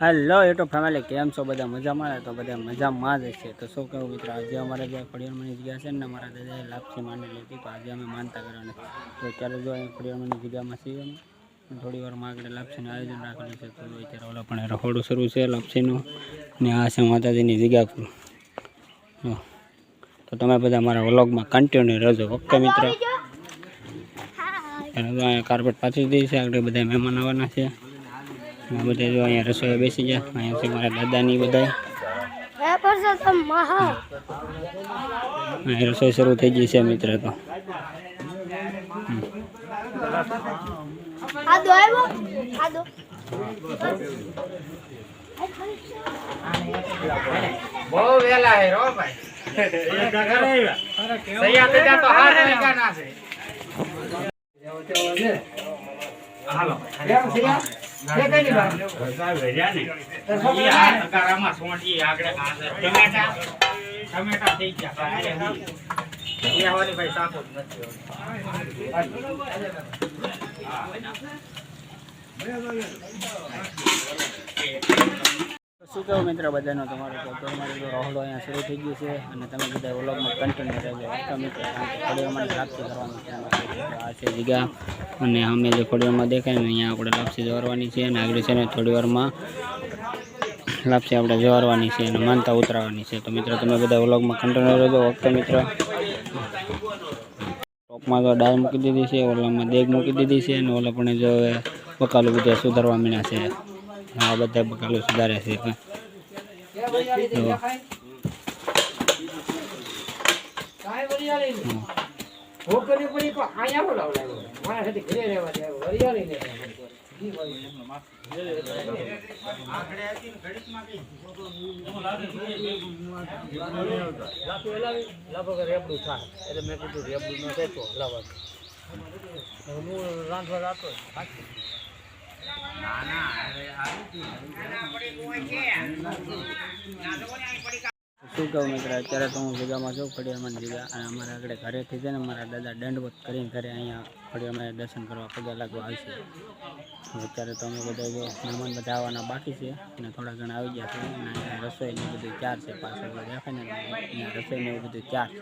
Hello YouTube family, કેમ છો? બધા મજામાં? તો બધા મજામાં જ છે. તો શું કહું મિત્રો, આજે અમારે જે ખોડિયારમાંની જગ્યા છે ને, મારા દાદાએ લાપસી માંડી લીધી, તો આજે અમે માનતા કરવાની. તો ચાલો જો અહીં ખોડિયારમાંની જગ્યામાં છીએ અમે. થોડી વારમાં આગળ લાપસીનું આયોજન રાખેલું છે. તો અત્યારે ઓલા પણ રખોડું શરૂ છે લાપસીનું, ને આ છે માતાજીની જગ્યા પર. તો તમે બધા મારા વ્લોગમાં કન્ટિન્યુ રહેજો, ઓકે મિત્રો. અહીંયા કાર્પેટ પાછી દઈ છે, આગળ બધા મહેમાન આવવાના છે. બધા જો અહીંયા રસોઈ બેસી ગયા. અહીંયા છે મારા દાદાની બધા અહીં રસોઈ શરૂ થઈ ગઈ છે મિત્ર. તો બહુ વેલા હે રો ભાઈ તૈયાર તો હાથ વાગ્યા ના છે. હાલો કેમ છે યાર કે કઈ બાર સાહેબ વેર્યા ને ઈ આ તકારામાં સોંટી આગળ કાંસે ટમેટા થઈ ગયા એ હોની ભાઈ સાતો નથી શું કહું મિત્ર બધાનો તમારો અમારે રહોડો અહીંયા શરૂ થઈ ગયું છે, અને તમે બધા વ્લોગમાં કન્ટિન્યુ રહેજો મિત્ર. ખોડિયારમાં લાપસી કરવાની છે. આ છે જગ્યા, અને અમે જે ખોડિયારમાં દેખાય ને અહીંયા આપણે લાપસી જવારવાની છે, અને આગળ છે ને થોડી વારમાં લાપસી આપણે જવારવાની છે અને માનતા ઉતરાવવાની છે. તો મિત્રો તમે બધા વ્લોગમાં કન્ટિન્યુ રહેજો, ઓકે મિત્ર. ટોપમાં તો દાળ મૂકી દીધી છે, ઓલામાં દેગ મૂકી દીધી છે, અને ઓલા પણ જો બકાલું બધા સુધારવા મીના છે. હા, બધા બકાલું સુધારે છે. શું કહું મિત્ર, અત્યારે તો હું જગ્યામાં છું, ખોડિયારમાં જગ્યા. અને અમારા આગળ ઘરેથી છે ને મારા દાદા દંડવત કરીને ઘરે અહીંયા ખોડિયારમાં દર્શન કરવા પગે લાગવા આવશે. અત્યારે તો અમે બધા જો મહેમાન બધા આવવાના બાકી છે, અને થોડા ઘણા આવી ગયા છે. અને અહીંયા રસોઈને બધું ચાર છે, પાછળ દેખાય ને અહીંયા રસોઈને એવું બધું ચાર છે.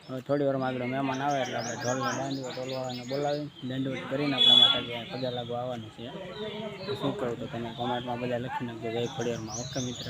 હવે થોડી વારમાં આગળ મહેમાન આવે એટલે આપણે ઢોલને દાંડીઓ ટોલવાળાને બોલાવી દંડવત કરીને આપણે માતાજી પગે લાગવા આવવાનું છે. તો શું કહું, તો તમે કોમેન્ટમાં બધા લખી નાખજો જય ખોડિયારમાં, ઓકે મિત્ર.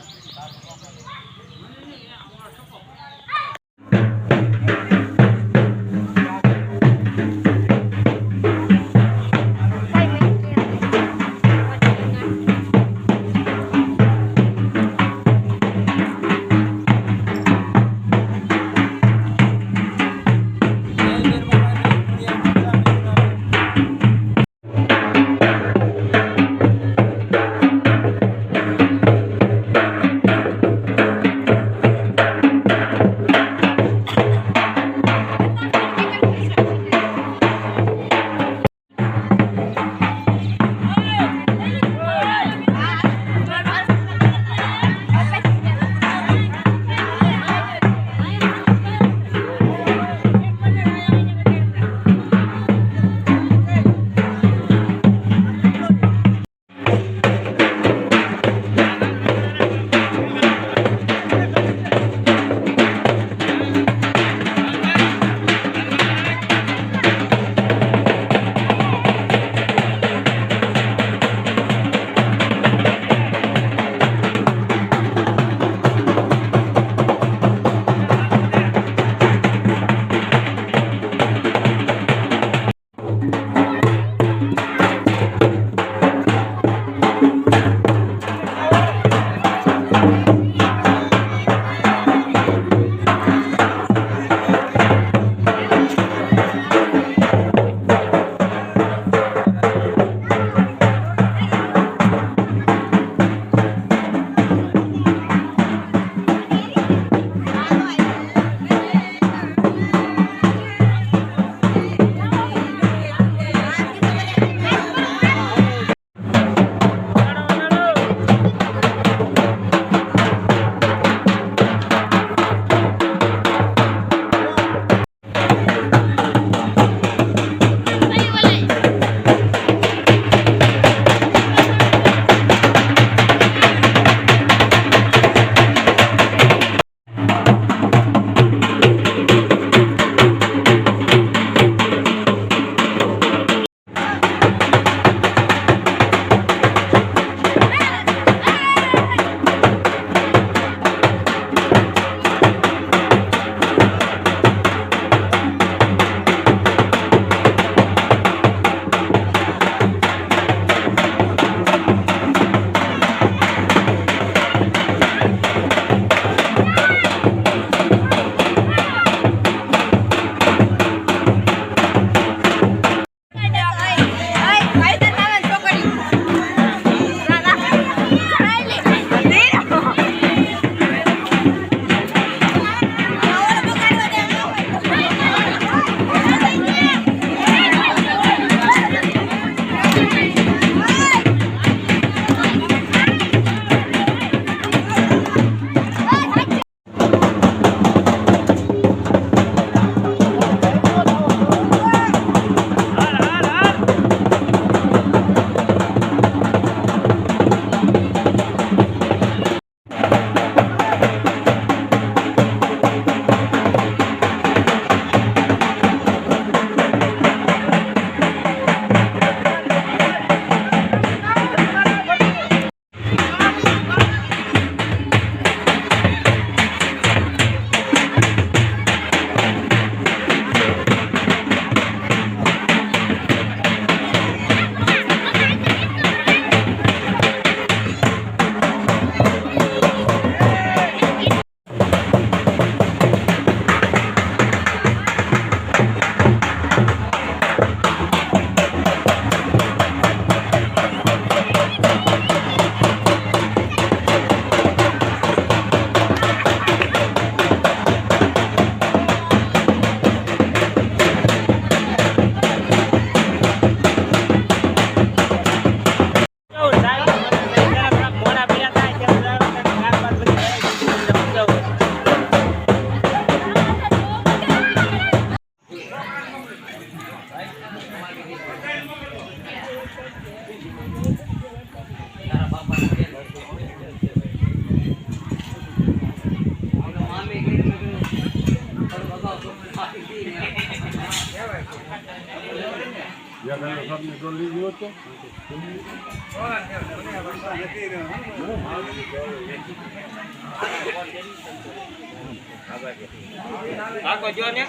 કાકો જો ને